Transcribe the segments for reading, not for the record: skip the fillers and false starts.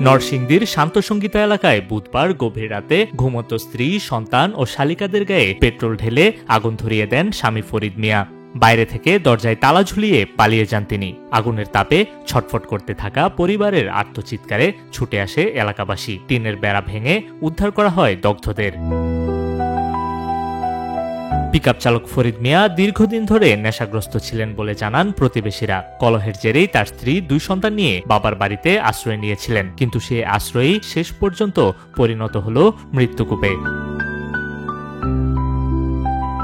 নরসিংদীর শান্তসংগীতা এলাকায় বুধবার গভীর রাতে ঘুমন্ত স্ত্রী, সন্তান ও শালিকাদের গায়ে পেট্রোল ঢেলে আগুন ধরিয়ে দেন স্বামী ফরিদ মিয়া। বাইরে থেকে দরজায় তালা ঝুলিয়ে পালিয়ে যান তিনি। আগুনের তাপে ছটফট করতে থাকা পরিবারের আর্তচিৎকারে ছুটে আসে এলাকাবাসী। টিনের বেড়া ভেঙে উদ্ধার করা হয় দগ্ধদের। পিকআপ চালক ফরিদ মিয়া দীর্ঘদিন ধরে নেশাগ্রস্ত ছিলেন বলে জানান প্রতিবেশীরা। কলহের জেরেই তার স্ত্রী 2 সন্তান নিয়ে বাবার বাড়িতে আশ্রয় নিয়েছিলেন, কিন্তু সে আশ্রয়ই শেষ পর্যন্ত পরিণত হল মৃত্যুকূপে।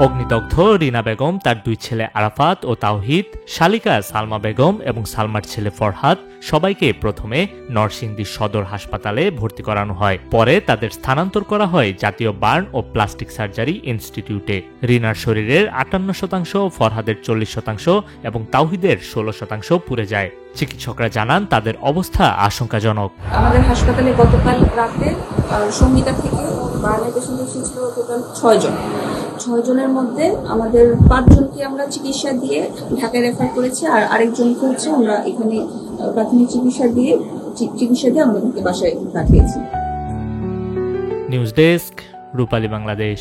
অগ্নিদগ্ধ রিনা বেগম, তার 2 ছেলে আরাফাত ও তাওহিদ, শালিকা সালমা বেগম এবং সালমার ছেলে ফরহাদ সবাইকে প্রথমে নরসিংদী সদর হাসপাতালে ভর্তি করানো হয়। পরে তাদের স্থানান্তর করা হয় জাতীয় বার্ন ও প্লাস্টিক সার্জারি ইনস্টিটিউটে। রিনার শরীরের 58%, ফরহাদের 40% এবং তাওহিদের 16% পুড়ে যায়। চিকিৎসকরা জানান তাদের অবস্থা আশঙ্কাজনক। আমাদের হাসপাতালে গতকাল রাতে সংগীতা থেকে বার্নের পেশেন্ট এসেছিল টোটাল 6 জন। 6 জনের মধ্যে আমাদের 5 জনকে আমরা চিকিৎসা দিয়ে ঢাকায় রেফার করেছি, আর আরেকজনকে হচ্ছে আমরা এখানে প্রাথমিক চিকিৎসা দিয়ে আমাদেরকে বাসায় পাঠিয়েছি। নিউজ ডেস্ক, রূপালী বাংলাদেশ।